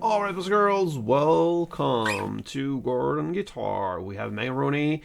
Alright, boys and girls, welcome to Gordon Guitar. We have Moroney.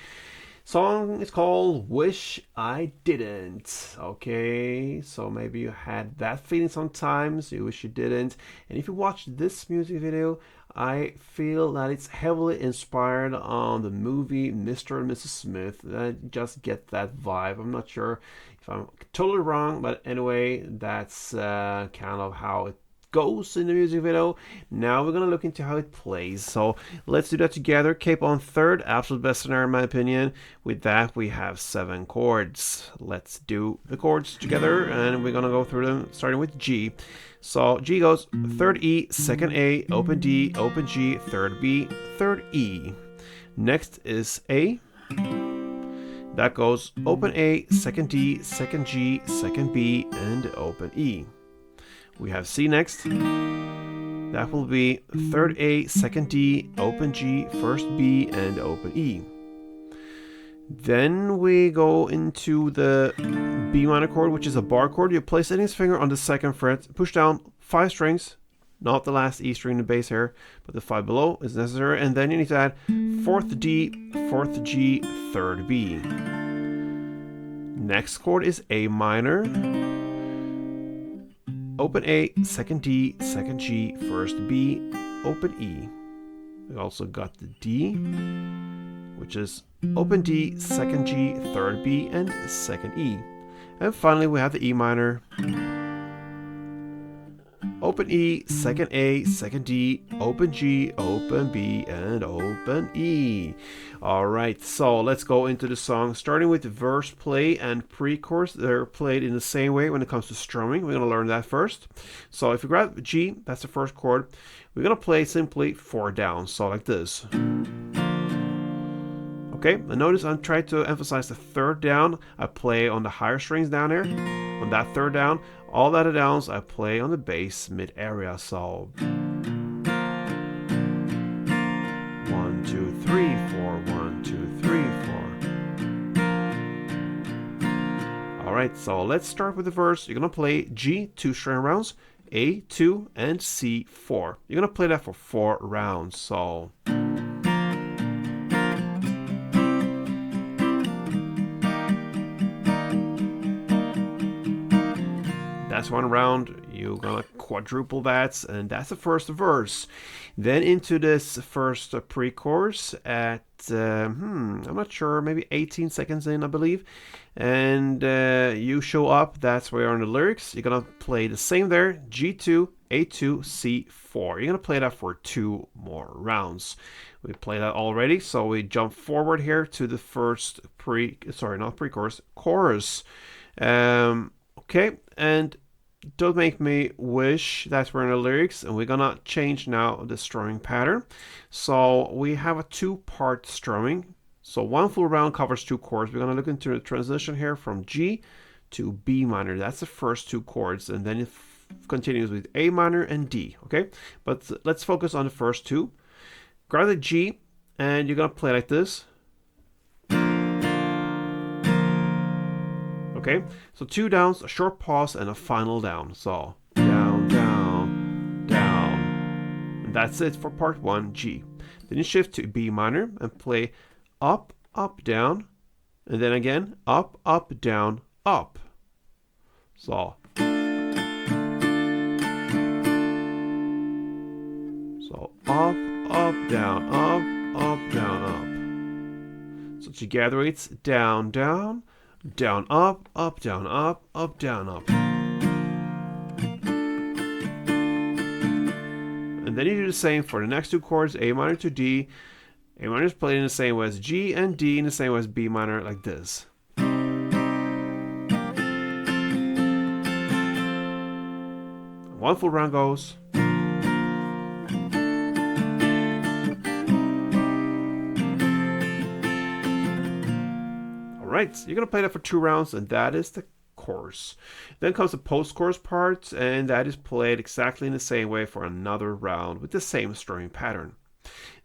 Song is called Wish I Didn't. Okay, so maybe you had that feeling sometimes, you wish you didn't. And if you watch this music video, I feel that it's heavily inspired on the movie Mr. and Mrs. Smith. I just get that vibe. I'm not sure if I'm totally wrong, but anyway, that's kind of how it goes in the music video. Now we're gonna look into how it plays. So let's do that together. Cape on third, absolute best scenario in my opinion. With that we have 7 chords. Let's do the chords together and we're gonna go through them starting with G. So G goes third E, second A, open D, open G, third B, third E. Next is A. That goes open A, second D, second G, second B, and open E. We have C next. That will be third A, second D, open G, first B, and open E. Then we go into the B minor chord, which is a bar chord. You place any finger on the second fret, push down 5 strings, not the last E string in the bass here, but the 5 below is necessary, and then you need to add 4th D, 4th G, 3rd B. Next chord is A minor. Open A, second D, second G, first B, open E. We also got the D, which is open D, second G, third B, and second E. And finally we have the E minor. Open E, second A, second D, open G, open B, and open E. Alright, so let's go into the song. Starting with the verse play and pre-chorus. They're played in the same way when it comes to strumming. We're going to learn that first. So if you grab G, that's the first chord. We're going to play simply 4 down. So like this. Okay, and notice I'm trying to emphasize the 3rd down. I play on the higher strings down here. On that 3rd down. All the other downs I play on the bass mid area. So 1, 2, 3, 4, 1, 2, 3, 4. Alright, so let's start with the verse. You're gonna play G 2 string rounds, A 2, and C 4. You're gonna play that for 4 rounds. So that's 1 round. You're gonna quadruple that, and that's the first verse. Then into this first pre-chorus at I'm not sure, maybe 18 seconds in, I believe. And you show up. That's where you're on the lyrics. You're gonna play the same there. G2, A2, C4. You're gonna play that for 2 more rounds. We played that already, so we jump forward here to the first chorus. Okay, and don't make me wish. That's where in the lyrics, and we're gonna change now the strumming pattern. So we have a 2-part strumming. So 1 full round covers 2 chords. We're gonna look into the transition here from G to B minor. That's the first 2 chords, and then it continues with A minor and D. Okay, but let's focus on the first 2. Grab the G, and you're gonna play like this. Okay, so 2 downs, a short pause, and a final down. So down, down, down. And that's it for part 1, G. Then you shift to B minor and play up, up, down. And then again, up, up, down, up. So up, up, down, up, up, down, up. So together it's down, down, down, up, up, down, up, up, down, up. And then you do the same for the next 2 chords, A minor to D. A minor is played in the same way as G, and D in the same way as B minor, like this. 1 full round goes. Alright, you're going to play that for 2 rounds, and that is the chorus. Then comes the post-chorus part, and that is played exactly in the same way for another round with the same strumming pattern.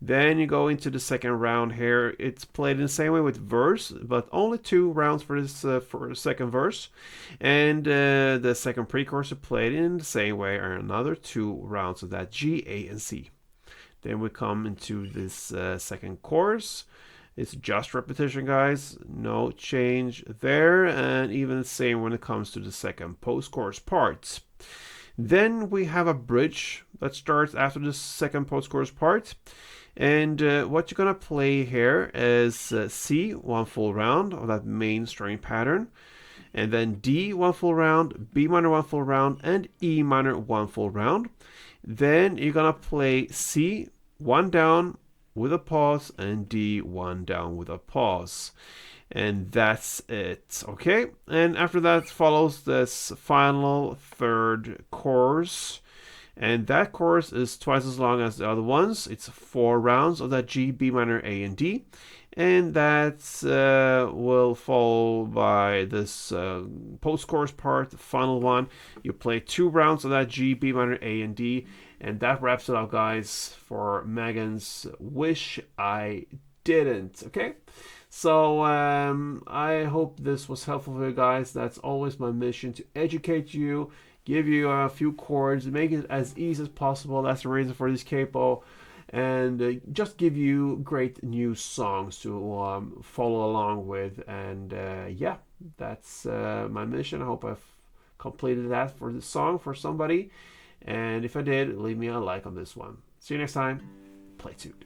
Then you go into the second round here. It's played in the same way with verse, but only 2 rounds for this for the second verse. And the second pre-chorus is played in the same way, or another 2 rounds of that G, A, and C. Then we come into this second chorus. It's just repetition, guys. No change there, and even the same when it comes to the second post-chorus part. Then we have a bridge that starts after the second post-chorus part. And what you're gonna play here is C, 1 full round of that main strumming pattern, and then D, 1 full round, B minor 1 full round, and E minor 1 full round. Then you're gonna play C, 1 down with a pause, and D, 1 down with a pause. And that's it, okay? And after that follows this final third chorus. And that chorus is twice as long as the other ones. It's 4 rounds of that G, B minor, A, and D. And that will follow by this post-chorus part, the final one. You play 2 rounds of that G, B minor, A, and D. And that wraps it up, guys, for Megan's Wish I Didn't. Okay? So I hope this was helpful for you guys. That's always my mission, to educate you, give you a few chords, make it as easy as possible. That's the reason for this capo. And just give you great new songs to follow along with. And yeah, that's my mission. I hope I've completed that for this song for somebody. And if I did, leave me a like on this one. See you next time. Play tuned.